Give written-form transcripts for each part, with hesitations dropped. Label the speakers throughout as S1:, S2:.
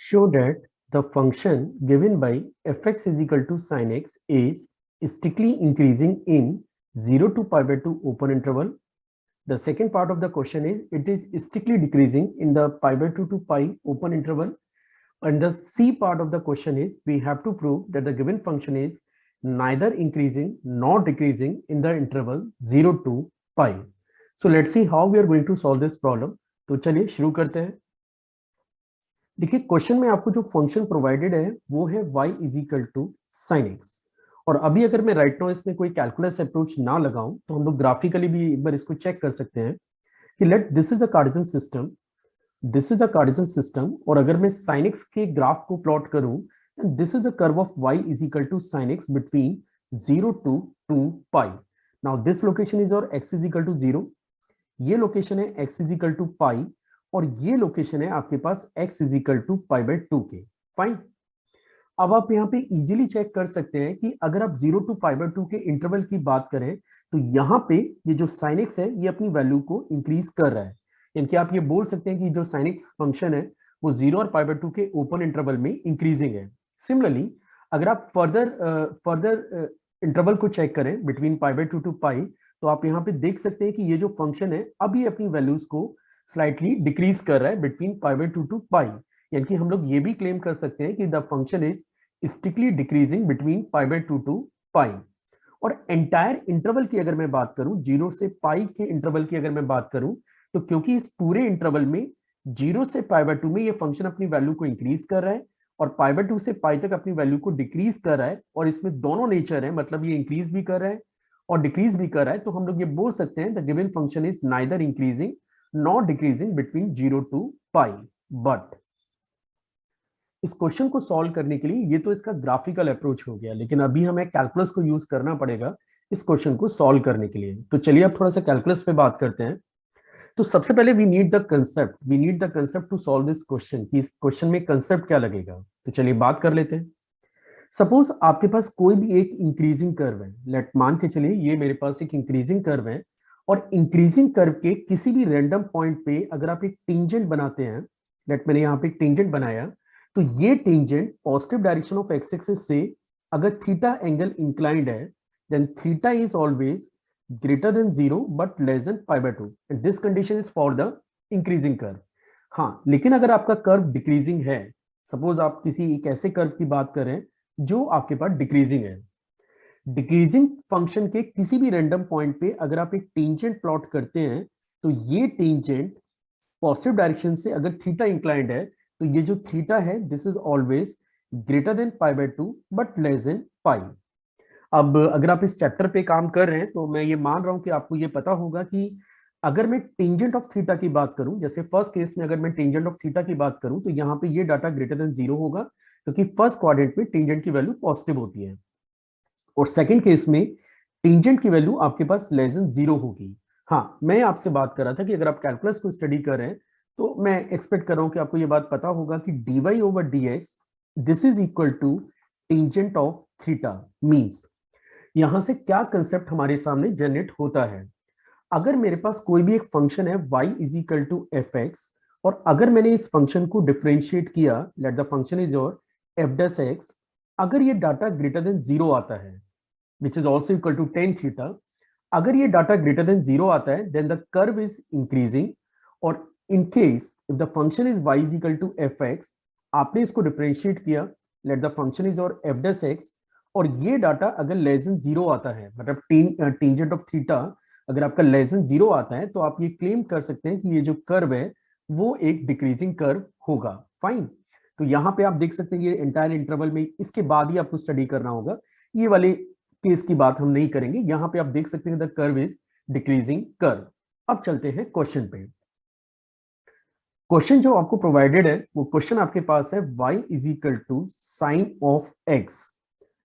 S1: Show that the function given by fx is equal to sin x is strictly increasing in 0 to pi by 2 open interval. The second part of the question is it is strictly decreasing in the pi by 2 to pi open interval. And the C part of the question is we have to prove that the given function is neither increasing nor decreasing in the interval 0 to pi. So let's see how we are going to solve this problem. तो चलिए शुरू करते हैं। देखिए question में आपको जो function provided है वो है y is equal to sine x. और अभी अगर मैं राइट नाउ इसमें कोई कैलकुलस अप्रोच ना लगाऊं तो हम लोग ग्राफिकली भी एक बार इसको चेक कर सकते हैं कि let this is a Cartesian system, this is a Cartesian system. और अगर मैं साइन एक्स के ग्राफ को प्लॉट करूं and this is a curve of y is equal to sine x between 0 to 2 pi. Now this location is और x is equal to 0, ये location है x is equal to pi, और ये location है आपके पास x is equal to pi by 2 के। Fine. अब आप यहाँ पे इजीली चेक कर सकते हैं कि अगर आप 0 टू पाई बाय 2 के इंटरवल की बात करें तो यहाँ पे ये जो साइन एक्स है ये अपनी वैल्यू को इंक्रीज कर रहा है। यानी कि आप ये बोल सकते हैं कि जो साइन एक्स फंक्शन है वो 0 और पाई बाय 2 के ओपन इंटरवल में इंक्रीजिंग है। सिमिलरली अगर आप फर्दर इंटरवल को चेक करें बिटवीन पाई बाय 2 टू पाई, तो आप यहाँ पे देख सकते हैं कि ये जो फंक्शन है अभी अपनी वैल्यूज को स्लाइटली डिक्रीज कर रहा है बिटवीन पाई बाय 2 टू पाई। यानी कि हम लोग ये भी क्लेम कर सकते हैं कि the function is strictly decreasing between pi by 2 to pi. और एंटायर इंटरवल की अगर मैं बात करूं, 0 से पाई के इंटरवल की अगर मैं बात करूं, तो क्योंकि इस पूरे इंटरवल में 0 से पाई बाय 2 में ये फंक्शन अपनी वैल्यू को इंक्रीज कर रहा है और पाई बाय 2 से पाई तक अपनी वैल्यू को डिक्रीज कर रहा है, और इसमें दोनों नेचर है, मतलब ये इंक्रीज भी कर रहा है और डिक्रीज भी कर रहा है। तो हम लोग ये बोल सकते हैं the given function is neither increasing not decreasing between 0 to pi. But इस क्वेश्चन को सॉल्व करने के लिए ये तो इसका ग्राफिकल अप्रोच हो गया, लेकिन अभी हमें कैलकुलस को यूज करना पड़ेगा इस क्वेश्चन को सॉल्व करने के लिए। तो चलिए अब थोड़ा सा कैलकुलस पे बात करते हैं। तो सबसे पहले we need the concept to solve this question, कि इस क्वेश्चन में कंसेप्ट क्या लगेगा। तो चलिए बात कर लेते हैं। सपोज आपके पास कोई भी एक इंक्रीजिंग कर्व है, लेट मान के चलिए ये मेरे पास एक इंक्रीजिंग कर्व है, और इंक्रीजिंग कर्व के किसी भी रैंडम पॉइंट पे अगर आप एक टेंजेंट बनाते हैं, लेट मैंने यहाँ पे एक टेंजेंट बनाया, तो ये tangent positive direction of x axis से अगर थीटा एंगल इंक्लाइंड है, then theta is always greater than 0 but less than pi by 2, and this condition is for the increasing curve. हाँ, लेकिन अगर आपका कर्व डिक्रीजिंग है, सपोज आप किसी एक ऐसे कर्व की बात करें जो आपके पास डिक्रीजिंग है, डिक्रीजिंग फंक्शन के किसी भी रैंडम पॉइंट पे अगर आप एक टेंजेंट प्लॉट करते हैं, तो ये टेंजेंट पॉजिटिव डायरेक्शन से अगर थीटा इंक्लाइंड है, तो ये जो थीटा है this is always greater than pi by 2 but less than pi. अब अगर आप इस चैप्टर पे काम कर रहे हैं तो मैं ये मान रहा हूं कि आपको ये पता होगा कि अगर मैं टेंजेंट ऑफ थीटा की बात करूं, जैसे फर्स्ट केस में अगर मैं टेंजेंट ऑफ थीटा की बात करूं, तो यहाँ पे ये डाटा ग्रेटर देन 0 होगा, क्योंकि फर्स्ट क्वाड्रेंट में टेंजेंट की वैल्यू पॉजिटिव होती है, और सेकंड केस में टेंजेंट की वैल्यू आपके पास लेस देन 0 होगी। हाँ, मैं आपसे बात कर रहा था कि अगर आप कैलकुलस को स्टडी कर रहे हैं तो मैं एक्सपेक्ट कर रहा हूं कि आपको ये बात पता होगा कि dy over dx this is equal to tangent of theta. Means यहां से क्या कंसेप्ट हमारे सामने जनरेट होता है, अगर मेरे पास कोई भी एक फंक्शन है y is equal to F X, और अगर मैंने इस फंक्शन को डिफरेंशिएट किया, let the function is your F dash X, अगर ये डाटा ग्रेटर देन 0 आता है which is also equal to tan theta, अगर ये डाटा ग्रेटर देन 0 आता है then the curve is increasing, और in case if the function is y is equal to F X, आपने इसको डिफरेंशिएट किया, let the function is your F dash x, और ये डाटा अगर लेस देन 0 आता है, मतलब टेंजेंट ऑफ थीटा अगर आपका लेस देन 0 आता है, तो आप ये क्लेम कर सकते हैं कि ये जो कर्व है वो एक डिक्रीजिंग कर्व होगा। फाइन। तो यहाँ पे आप देख सकते हैं ये एंटायर इंटरवल में, इसके बाद ही आपको स्टडी करना होगा, ये वाले केस की बात हम नहीं करेंगे। यहाँ पे आप देख सकते हैं the curve is decreasing curve. अब चलते हैं क्वेश्चन पे। क्वेश्चन जो आपको प्रोवाइडेड है वो क्वेश्चन आपके पास है y is equal to sine of x,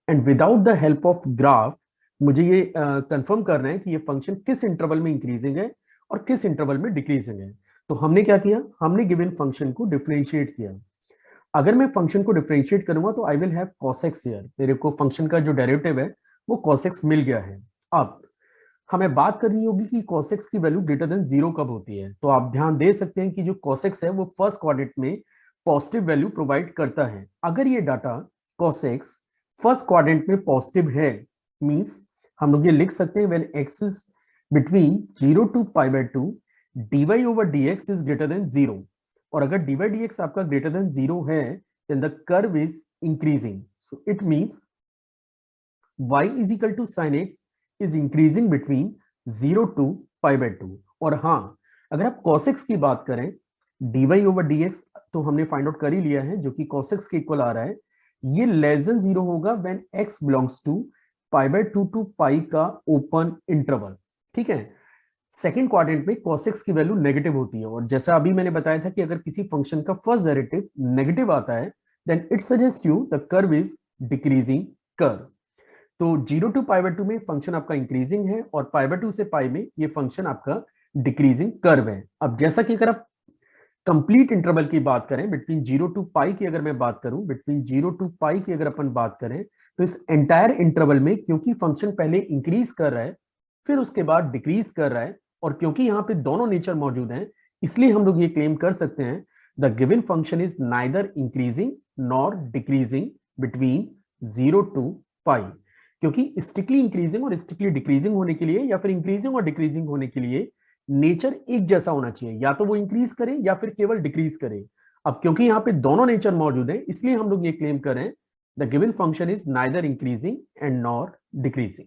S1: and without the help of graph मुझे ये कंफर्म करना है कि ये फंक्शन किस इंटरवल में इंक्रीजिंग है और किस इंटरवल में डिक्रीजिंग है। तो हमने क्या किया, हमने गिवन फंक्शन को डिफरेंशिएट किया। अगर मैं फंक्शन को डिफरेंशिएट करूंगा तो I will have cos x here, मेरे को फंक्शन का जो डेरिवेटिव है वो cos x मिल गया है। अब हमें बात करनी होगी कि cos x की वैल्यू ग्रेटर देन 0 कब होती है। तो आप ध्यान दे सकते हैं कि जो cos x है वो फर्स्ट क्वाड्रेंट में पॉजिटिव वैल्यू प्रोवाइड करता है। अगर ये data cos x first quadrant में पॉजिटिव है, मींस हम लोग ये लिख सकते हैं when x is between 0 to π/2 dy over dx is greater than 0, और अगर dy dx आपका greater than 0 है then the curve is increasing, so it means y is equal to sin x is increasing between 0 to π/2। और हाँ, अगर आप cos x की बात करें dy over dx तो हमने फाइंड आउट कर ही लिया है जो कि cos x के इक्वल आ रहा है, ये लेस देन 0 होगा when x belongs to π/2 to pi का ओपन इंटरवल। ठीक है, सेकंड क्वाड्रेंट में cos x की वैल्यू नेगेटिव होती है, और जैसा अभी मैंने बताया था कि अगर किसी फंक्शन का फर्स्ट डेरिवेटिव नेगेटिव आता है then it suggest you the curve is decreasing curve. तो 0 टू π/2 में फंक्शन आपका इंक्रीजिंग है और π/2 से पाई में ये फंक्शन आपका डिक्रीजिंग कर्व है। अब जैसा कि अगर आप कंप्लीट इंटरवल की बात करें, बिटवीन 0 टू पाई की अगर मैं बात करूं, बिटवीन 0 टू पाई की अगर अपन बात करें, तो इस एंटायर इंटरवल में क्योंकि फंक्शन पहले इंक्रीज कर रहा है फिर उसके बाद डिक्रीज कर रहा है, और क्योंकि यहाँ पे दोनों नेचर मौजूद हैं, इसलिए हम लोग ये क्लेम कर सकते हैं the given function is neither increasing nor decreasing between 0 to pi. क्योंकि स्ट्रिक्टली इंक्रीजिंग और स्ट्रिक्टली डिक्रीजिंग होने के लिए, या फिर इंक्रीजिंग और डिक्रीजिंग होने के लिए नेचर एक जैसा होना चाहिए, या तो वो इंक्रीज करे या फिर केवल डिक्रीज करे। अब क्योंकि यहाँ पे दोनों नेचर मौजूद है, इसलिए हम लोग ये क्लेम करें the given function is neither increasing and nor decreasing.